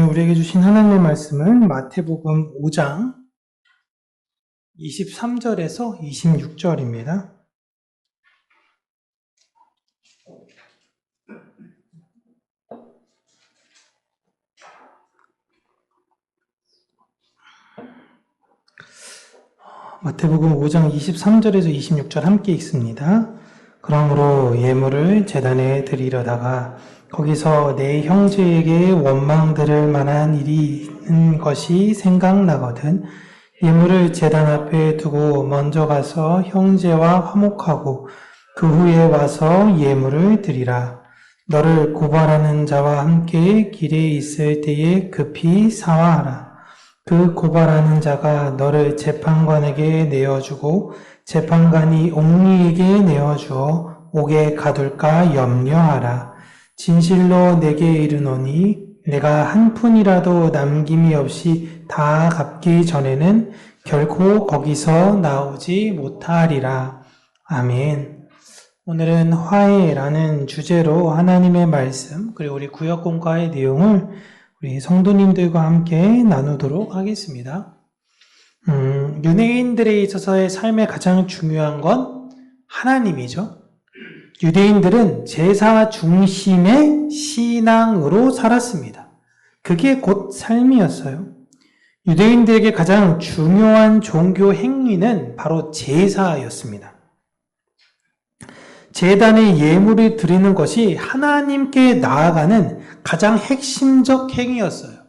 우리에게 주신 하나님의 말씀은 마태복음 5장 23절에서 26절입니다. 마태복음 5장 23절에서 26절 함께 읽습니다. 그러므로 예물을 제단에 드리려다가 거기서 내 형제에게 원망 들을 만한 일이 있는 것이 생각나거든 예물을 제단 앞에 두고 먼저 가서 형제와 화목하고 그 후에 와서 예물을 드리라. 너를 고발하는 자와 함께 길에 있을 때에 급히 사화하라. 그 고발하는 자가 너를 재판관에게 내어주고 재판관이 옥리에게 내어주어 옥에 가둘까 염려하라. 진실로 내게 이르노니 내가 한 푼이라도 남김이 없이 다 갚기 전에는 결코 거기서 나오지 못하리라. 아멘. 오늘은 화해라는 주제로 하나님의 말씀 그리고 우리 구역 공과의 내용을 우리 성도님들과 함께 나누도록 하겠습니다. 유대인들에 있어서의 삶의 가장 중요한 건 하나님이죠. 유대인들은 제사 중심의 신앙으로 살았습니다. 그게 곧 삶이었어요. 유대인들에게 가장 중요한 종교 행위는 바로 제사였습니다. 제단에 예물을 드리는 것이 하나님께 나아가는 가장 핵심적 행위였어요.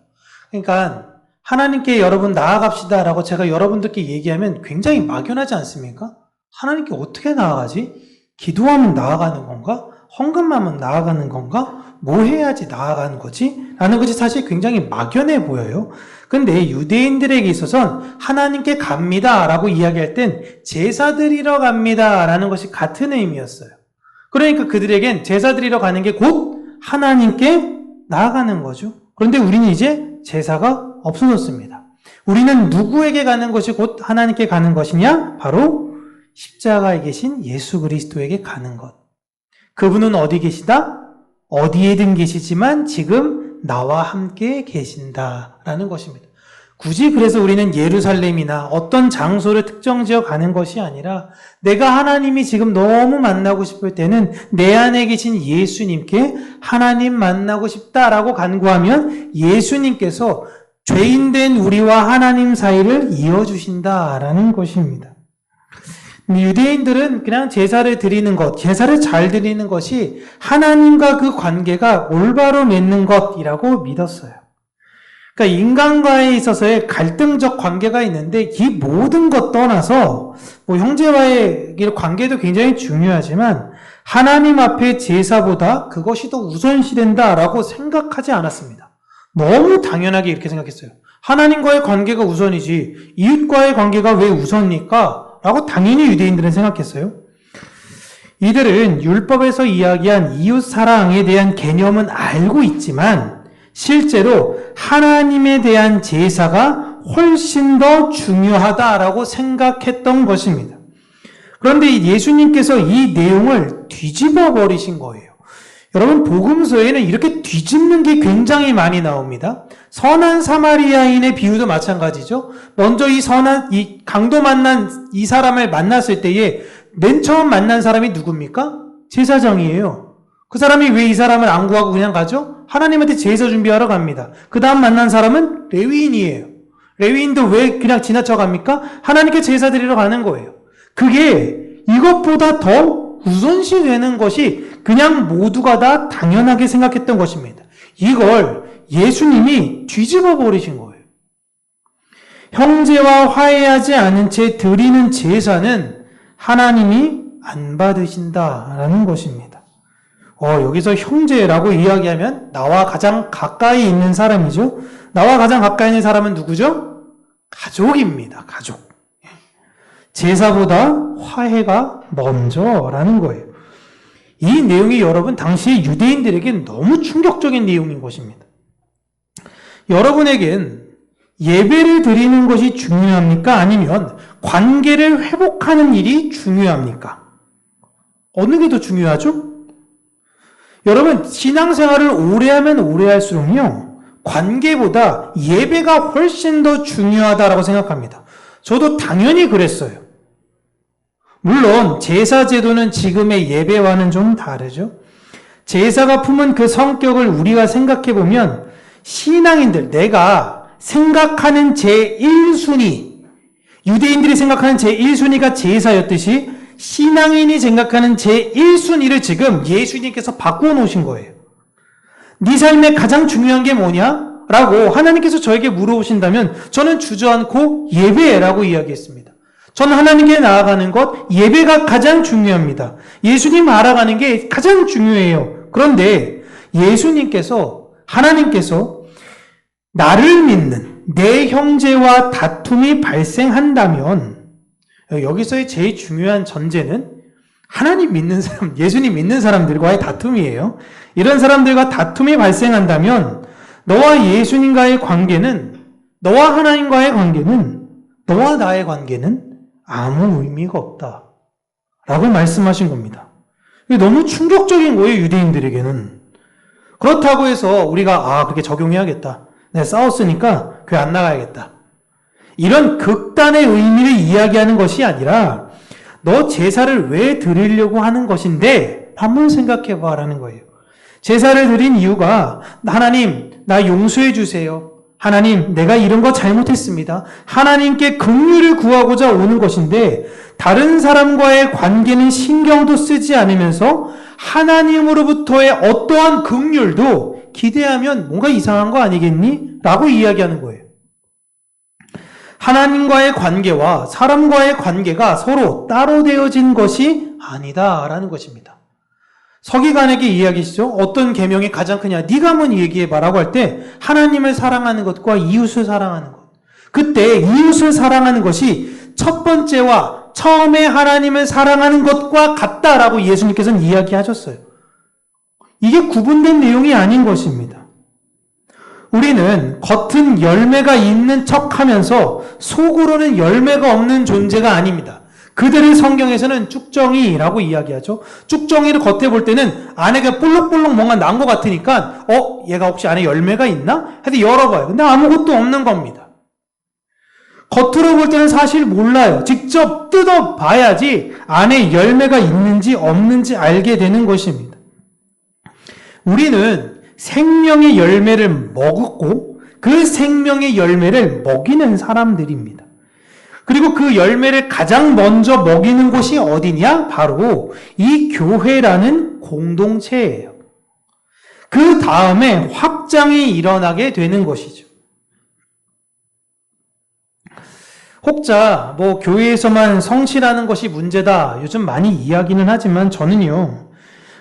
그러니까 하나님께 여러분 나아갑시다 라고 제가 여러분들께 얘기하면 굉장히 막연하지 않습니까? 하나님께 어떻게 나아가지? 기도하면 나아가는 건가? 헌금하면 나아가는 건가? 뭐 해야지 나아가는 거지? 라는 것이 사실 굉장히 막연해 보여요. 근데 유대인들에게 있어서는 하나님께 갑니다 라고 이야기할 땐 제사 드리러 갑니다 라는 것이 같은 의미였어요. 그러니까 그들에겐 제사 드리러 가는 게 곧 하나님께 나아가는 거죠. 그런데 우리는 이제 제사가 없어졌습니다. 우리는 누구에게 가는 것이 곧 하나님께 가는 것이냐? 바로 십자가에 계신 예수 그리스도에게 가는 것. 그분은 어디 계시다? 어디에든 계시지만 지금 나와 함께 계신다라는 것입니다. 굳이 그래서 우리는 예루살렘이나 어떤 장소를 특정 지어 가는 것이 아니라 내가 하나님이 지금 너무 만나고 싶을 때는 내 안에 계신 예수님께 하나님 만나고 싶다라고 간구하면 예수님께서 죄인된 우리와 하나님 사이를 이어주신다라는 것입니다. 유대인들은 그냥 제사를 드리는 것, 제사를 잘 드리는 것이 하나님과 그 관계가 올바로 맺는 것이라고 믿었어요. 그러니까 인간과에 있어서의 갈등적 관계가 있는데 이 모든 것 떠나서 형제와의 관계도 굉장히 중요하지만 하나님 앞에 제사보다 그것이 더 우선시된다라고 생각하지 않았습니다. 너무 당연하게 이렇게 생각했어요. 하나님과의 관계가 우선이지 이웃과의 관계가 왜 우선입니까? 라고 당연히 유대인들은 생각했어요. 이들은 율법에서 이야기한 이웃 사랑에 대한 개념은 알고 있지만 실제로 하나님에 대한 제사가 훨씬 더 중요하다라고 생각했던 것입니다. 그런데 예수님께서 이 내용을 뒤집어 버리신 거예요. 여러분, 복음서에는 이렇게 뒤집는 게 굉장히 많이 나옵니다. 선한 사마리아인의 비유도 마찬가지죠. 먼저 이 강도 만난 이 사람을 만났을 때에 맨 처음 만난 사람이 누굽니까? 제사장이에요. 그 사람이 왜 이 사람을 안 구하고 그냥 가죠? 하나님한테 제사 준비하러 갑니다. 그 다음 만난 사람은 레위인이에요. 레위인도 왜 그냥 지나쳐 갑니까? 하나님께 제사 드리러 가는 거예요. 그게 이것보다 더 우선시 되는 것이 그냥 모두가 다 당연하게 생각했던 것입니다. 이걸 예수님이 뒤집어 버리신 거예요. 형제와 화해하지 않은 채 드리는 제사는 하나님이 안 받으신다라는 것입니다. 여기서 형제라고 이야기하면 나와 가장 가까이 있는 사람이죠. 나와 가장 가까이 있는 사람은 누구죠? 가족입니다. 가족. 제사보다 화해가 먼저라는 거예요. 이 내용이 여러분 당시 유대인들에겐 너무 충격적인 내용인 것입니다. 여러분에겐 예배를 드리는 것이 중요합니까? 아니면 관계를 회복하는 일이 중요합니까? 어느 게 더 중요하죠? 여러분, 신앙생활을 오래 하면 오래 할수록요, 관계보다 예배가 훨씬 더 중요하다라고 생각합니다. 저도 당연히 그랬어요. 물론 제사 제도는 지금의 예배와는 좀 다르죠. 제사가 품은 그 성격을 우리가 생각해 보면 신앙인들, 내가 생각하는 제1순위, 유대인들이 생각하는 제1순위가 제사였듯이 신앙인이 생각하는 제1순위를 지금 예수님께서 바꾸어 놓으신 거예요. 네 삶에 가장 중요한 게 뭐냐? 라고 하나님께서 저에게 물어보신다면 저는 주저앉고 예배라고 이야기했습니다. 저는 하나님께 나아가는 것, 예배가 가장 중요합니다. 예수님 알아가는 게 가장 중요해요. 그런데 예수님께서, 하나님께서 나를 믿는 내 형제와 다툼이 발생한다면, 여기서의 제일 중요한 전제는 하나님 믿는 사람, 예수님 믿는 사람들과의 다툼이에요. 이런 사람들과 다툼이 발생한다면 너와 예수님과의 관계는, 너와 하나님과의 관계는, 너와 나의 관계는 아무 의미가 없다 라고 말씀하신 겁니다. 이게 너무 충격적인 거예요, 유대인들에게는. 그렇다고 해서 우리가 그렇게 적용해야겠다, 내가 싸웠으니까 교회 안 나가야겠다, 이런 극단의 의미를 이야기하는 것이 아니라 너 제사를 왜 드리려고 하는 것인데 한번 생각해 봐라는 거예요. 제사를 드린 이유가 하나님 나 용서해 주세요, 하나님 내가 이런 거 잘못했습니다, 하나님께 긍휼을 구하고자 오는 것인데 다른 사람과의 관계는 신경도 쓰지 않으면서 하나님으로부터의 어떠한 긍휼도 기대하면 뭔가 이상한 거 아니겠니? 라고 이야기하는 거예요. 하나님과의 관계와 사람과의 관계가 서로 따로 되어진 것이 아니다라는 것입니다. 서기관에게 이야기시죠. 어떤 계명이 가장 크냐? 네가 한번 얘기해봐라고 할 때 하나님을 사랑하는 것과 이웃을 사랑하는 것. 그때 이웃을 사랑하는 것이 첫 번째와 처음에 하나님을 사랑하는 것과 같다라고 예수님께서는 이야기하셨어요. 이게 구분된 내용이 아닌 것입니다. 우리는 겉은 열매가 있는 척하면서 속으로는 열매가 없는 존재가 아닙니다. 그들을 성경에서는 쭉정이라고 이야기하죠. 쭉정이를 겉에 볼 때는 안에가 볼록볼록 뭔가 난 것 같으니까 얘가 혹시 안에 열매가 있나? 해서 열어봐요. 근데 아무것도 없는 겁니다. 겉으로 볼 때는 사실 몰라요. 직접 뜯어봐야지 안에 열매가 있는지 없는지 알게 되는 것입니다. 우리는 생명의 열매를 먹고 그 생명의 열매를 먹이는 사람들입니다. 그리고 그 열매를 가장 먼저 먹이는 곳이 어디냐? 바로 이 교회라는 공동체예요. 그 다음에 확장이 일어나게 되는 것이죠. 혹자 교회에서만 성실하는 것이 문제다, 요즘 많이 이야기는 하지만 저는요,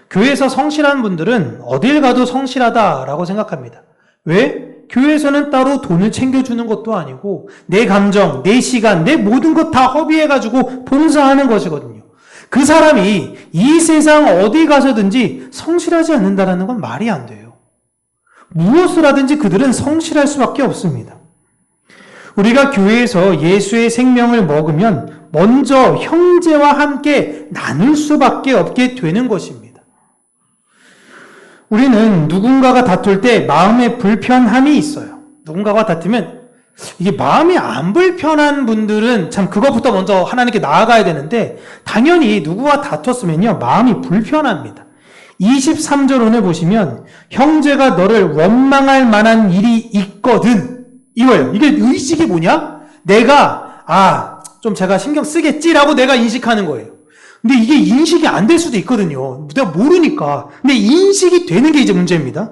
교회에서 성실한 분들은 어딜 가도 성실하다라고 생각합니다. 왜? 교회에서는 따로 돈을 챙겨주는 것도 아니고 내 감정, 내 시간, 내 모든 것 다 허비해가지고 봉사하는 것이거든요. 그 사람이 이 세상 어디 가서든지 성실하지 않는다는 건 말이 안 돼요. 무엇을 하든지 그들은 성실할 수밖에 없습니다. 우리가 교회에서 예수의 생명을 먹으면 먼저 형제와 함께 나눌 수밖에 없게 되는 것입니다. 우리는 누군가가 다툴 때 마음에 불편함이 있어요. 누군가가 다투면 이게 마음이 안 불편한 분들은 참 그것부터 먼저 하나님께 나아가야 되는데 당연히 누구와 다퉜으면요 마음이 불편합니다. 23절 오늘 보시면 형제가 너를 원망할 만한 일이 있거든, 이거예요. 이게 의식이 뭐냐? 내가 좀 제가 신경 쓰겠지라고 내가 인식하는 거예요. 근데 이게 인식이 안 될 수도 있거든요. 내가 모르니까. 근데 인식이 되는 게 이제 문제입니다.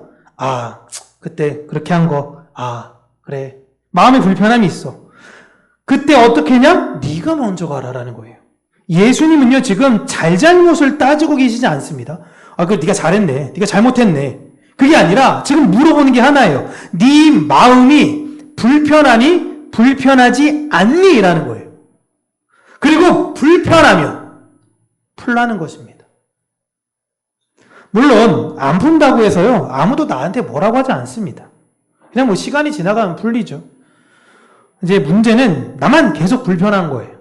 그때 그렇게 한 거, 그래. 마음에 불편함이 있어. 그때 어떻게 했냐? 네가 먼저 가라라는 거예요. 예수님은요, 지금 잘잘못을 따지고 계시지 않습니다. 그거 네가 잘했네, 네가 잘못했네, 그게 아니라 지금 물어보는 게 하나예요. 네 마음이 불편하니 불편하지 않니? 라는 거예요. 그리고 불편하면 풀라는 것입니다. 물론 안 푼다고 해서요 아무도 나한테 뭐라고 하지 않습니다. 그냥 시간이 지나가면 풀리죠. 이제 문제는 나만 계속 불편한 거예요.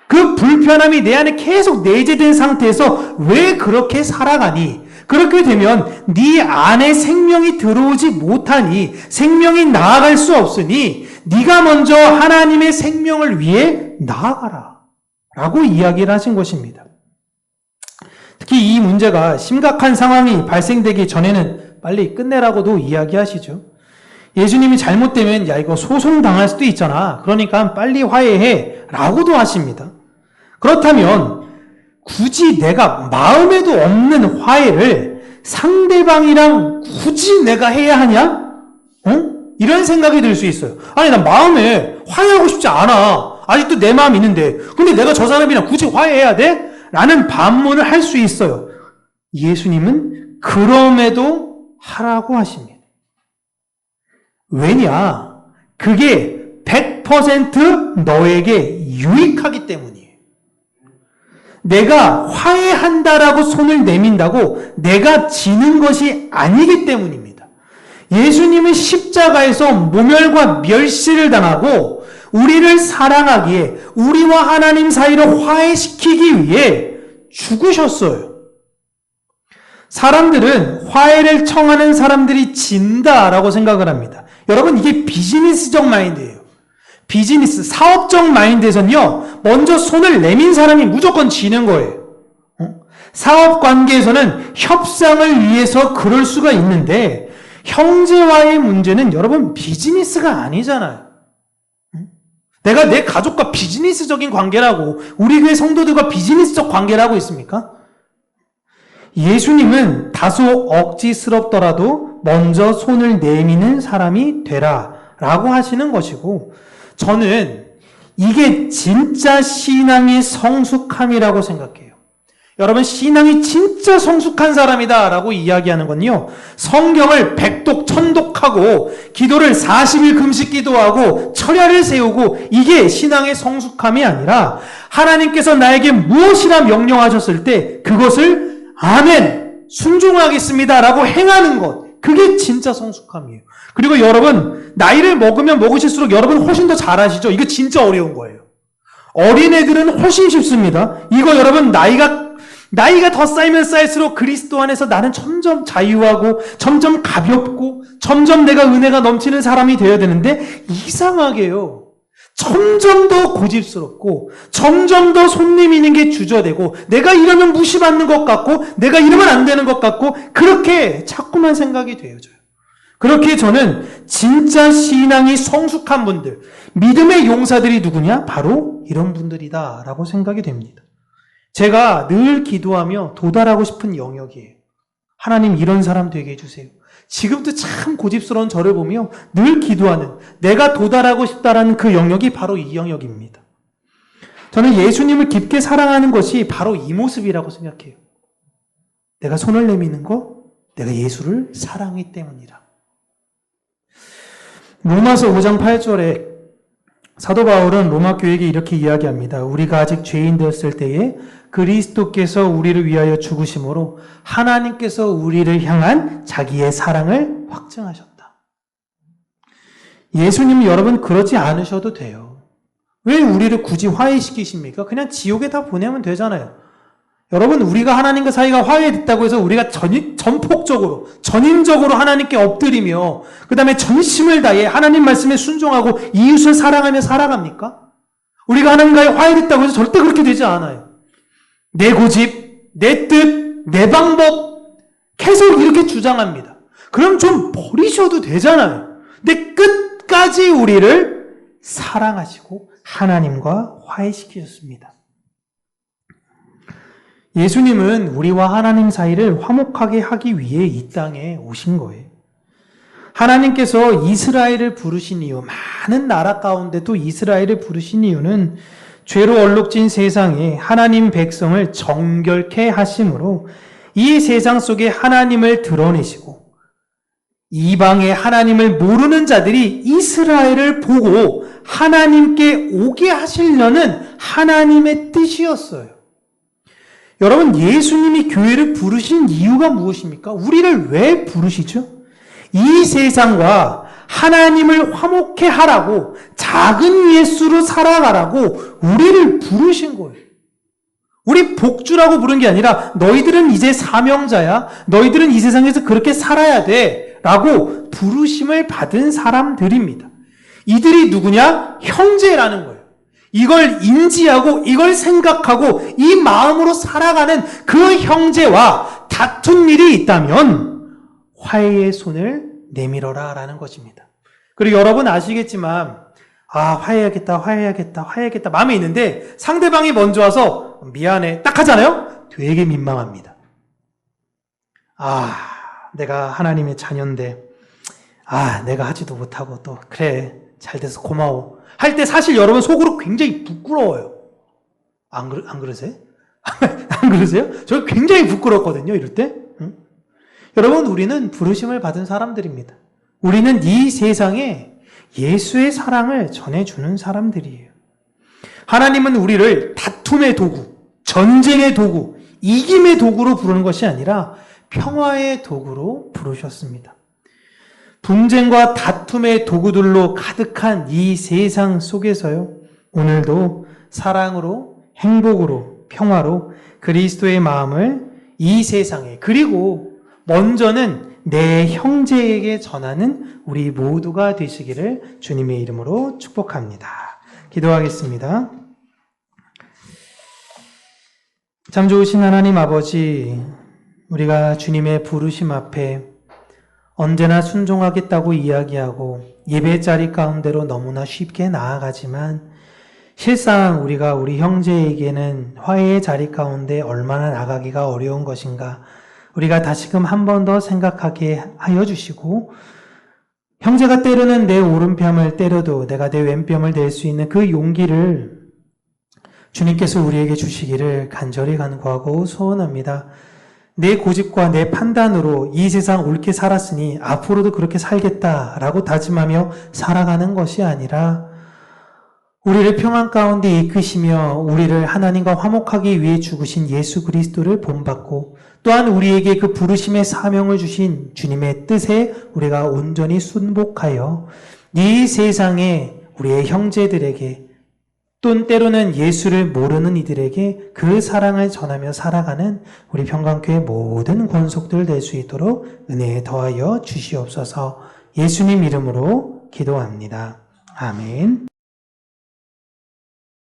그 불편함이 내 안에 계속 내재된 상태에서 왜 그렇게 살아가니? 그렇게 되면 네 안에 생명이 들어오지 못하니 생명이 나아갈 수 없으니 네가 먼저 하나님의 생명을 위해 나아가라 라고 이야기를 하신 것입니다. 특히 이 문제가 심각한 상황이 발생되기 전에는 빨리 끝내라고도 이야기하시죠. 예수님이 잘못되면 야 이거 소송당할 수도 있잖아. 그러니까 빨리 화해해 라고도 하십니다. 그렇다면 굳이 내가 마음에도 없는 화해를 상대방이랑 굳이 내가 해야 하냐? 이런 생각이 들 수 있어요. 아니 나 마음에 화해하고 싶지 않아. 아직도 내 마음이 있는데 근데 내가 저 사람이랑 굳이 화해해야 돼? 라는 반문을 할 수 있어요. 예수님은 그럼에도 하라고 하십니다. 왜냐? 그게 100% 너에게 유익하기 때문이에요. 내가 화해한다라고 손을 내민다고 내가 지는 것이 아니기 때문입니다. 예수님은 십자가에서 모멸과 멸시를 당하고 우리를 사랑하기에 우리와 하나님 사이를 화해시키기 위해 죽으셨어요. 사람들은 화해를 청하는 사람들이 진다라고 생각을 합니다. 여러분 이게 비즈니스적 마인드예요. 비즈니스, 사업적 마인드에서는요, 먼저 손을 내민 사람이 무조건 지는 거예요. 사업 관계에서는 협상을 위해서 그럴 수가 있는데 형제와의 문제는 여러분 비즈니스가 아니잖아요. 내가 내 가족과 비즈니스적인 관계라고 우리 교회 성도들과 비즈니스적 관계를 하고 있습니까? 예수님은 다소 억지스럽더라도 먼저 손을 내미는 사람이 되라 라고 하시는 것이고 저는 이게 진짜 신앙의 성숙함이라고 생각해요. 여러분 신앙이 진짜 성숙한 사람이다 라고 이야기하는 건요 성경을 백독 천독하고 기도를 40일 금식 기도하고 철야를 세우고 이게 신앙의 성숙함이 아니라 하나님께서 나에게 무엇이라 명령하셨을 때 그것을 아멘 순종하겠습니다 라고 행하는 것 그게 진짜 성숙함이에요. 그리고 여러분 나이를 먹으면 먹으실수록 여러분 훨씬 더 잘하시죠. 이거 진짜 어려운 거예요. 어린애들은 훨씬 쉽습니다. 이거 여러분 나이가 더 쌓이면 쌓일수록 그리스도 안에서 나는 점점 자유하고 점점 가볍고 점점 내가 은혜가 넘치는 사람이 되어야 되는데 이상하게요. 점점 더 고집스럽고 점점 더 손님 있는 게 주저되고 내가 이러면 무시받는 것 같고 내가 이러면 안 되는 것 같고 그렇게 자꾸만 생각이 되어져요. 그렇게 저는 진짜 신앙이 성숙한 분들, 믿음의 용사들이 누구냐? 바로 이런 분들이다 라고 생각이 됩니다. 제가 늘 기도하며 도달하고 싶은 영역이에요. 하나님 이런 사람 되게 해주세요. 지금도 참 고집스러운 저를 보며 늘 기도하는 내가 도달하고 싶다라는 그 영역이 바로 이 영역입니다. 저는 예수님을 깊게 사랑하는 것이 바로 이 모습이라고 생각해요. 내가 손을 내미는 거 내가 예수를 사랑하기 때문이라. 로마서 5장 8절에 사도 바울은 로마 교회에게 이렇게 이야기합니다. 우리가 아직 죄인 되었을 때에 그리스도께서 우리를 위하여 죽으심으로 하나님께서 우리를 향한 자기의 사랑을 확증하셨다. 예수님은 여러분 그러지 않으셔도 돼요. 왜 우리를 굳이 화해시키십니까? 그냥 지옥에 다 보내면 되잖아요. 여러분 우리가 하나님과 사이가 화해됐다고 해서 우리가 전폭적으로 전인적으로 하나님께 엎드리며 그 다음에 전심을 다해 하나님 말씀에 순종하고 이웃을 사랑하며 살아갑니까? 우리가 하나님과의 화해됐다고 해서 절대 그렇게 되지 않아요. 내 고집, 내 뜻, 내 방법 계속 이렇게 주장합니다. 그럼 좀 버리셔도 되잖아요. 근데 끝까지 우리를 사랑하시고 하나님과 화해시키셨습니다. 예수님은 우리와 하나님 사이를 화목하게 하기 위해 이 땅에 오신 거예요. 하나님께서 이스라엘을 부르신 이유, 많은 나라 가운데도 이스라엘을 부르신 이유는 죄로 얼룩진 세상에 하나님 백성을 정결케 하심으로 이 세상 속에 하나님을 드러내시고 이방의 하나님을 모르는 자들이 이스라엘을 보고 하나님께 오게 하시려는 하나님의 뜻이었어요. 여러분 예수님이 교회를 부르신 이유가 무엇입니까? 우리를 왜 부르시죠? 이 세상과 하나님을 화목케 하라고 작은 예수로 살아가라고 우리를 부르신 거예요. 우리 복주라고 부른 게 아니라 너희들은 이제 사명자야. 너희들은 이 세상에서 그렇게 살아야 돼. 라고 부르심을 받은 사람들입니다. 이들이 누구냐? 형제라는 거예요. 이걸 인지하고 이걸 생각하고 이 마음으로 살아가는 그 형제와 다툰 일이 있다면 화해의 손을 내밀어라 라는 것입니다. 그리고 여러분 아시겠지만 화해해야겠다 마음에 있는데 상대방이 먼저 와서 미안해 딱 하잖아요? 되게 민망합니다. 내가 하나님의 자녀인데 내가 하지도 못하고 또 그래 잘 돼서 고마워 할 때 사실 여러분 속으로 굉장히 부끄러워요. 안 그러세요? 안 그러세요? 저 굉장히 부끄럽거든요 이럴 때. 응? 여러분 우리는 부르심을 받은 사람들입니다. 우리는 이 세상에 예수의 사랑을 전해주는 사람들이에요. 하나님은 우리를 다툼의 도구, 전쟁의 도구, 이김의 도구로 부르는 것이 아니라 평화의 도구로 부르셨습니다. 분쟁과 다툼의 도구들로 가득한 이 세상 속에서요, 오늘도 사랑으로, 행복으로, 평화로 그리스도의 마음을 이 세상에, 그리고 먼저는 내 형제에게 전하는 우리 모두가 되시기를 주님의 이름으로 축복합니다. 기도하겠습니다. 참 좋으신 하나님 아버지, 우리가 주님의 부르심 앞에 언제나 순종하겠다고 이야기하고 예배 자리 가운데로 너무나 쉽게 나아가지만 실상 우리가 우리 형제에게는 화해의 자리 가운데 얼마나 나가기가 어려운 것인가 우리가 다시금 한 번 더 생각하게 하여 주시고 형제가 때로는 내 오른뺨을 때려도 내가 내 왼뺨을 댈 수 있는 그 용기를 주님께서 우리에게 주시기를 간절히 간구하고 소원합니다. 내 고집과 내 판단으로 이 세상 옳게 살았으니 앞으로도 그렇게 살겠다라고 다짐하며 살아가는 것이 아니라 우리를 평안 가운데 이끄시며 우리를 하나님과 화목하기 위해 죽으신 예수 그리스도를 본받고 또한 우리에게 그 부르심의 사명을 주신 주님의 뜻에 우리가 온전히 순복하여 이 세상에 우리의 형제들에게 또 때로는 예수를 모르는 이들에게 그 사랑을 전하며 살아가는 우리 평강교회 모든 권속들 될 수 있도록 은혜에 더하여 주시옵소서. 예수님 이름으로 기도합니다. 아멘.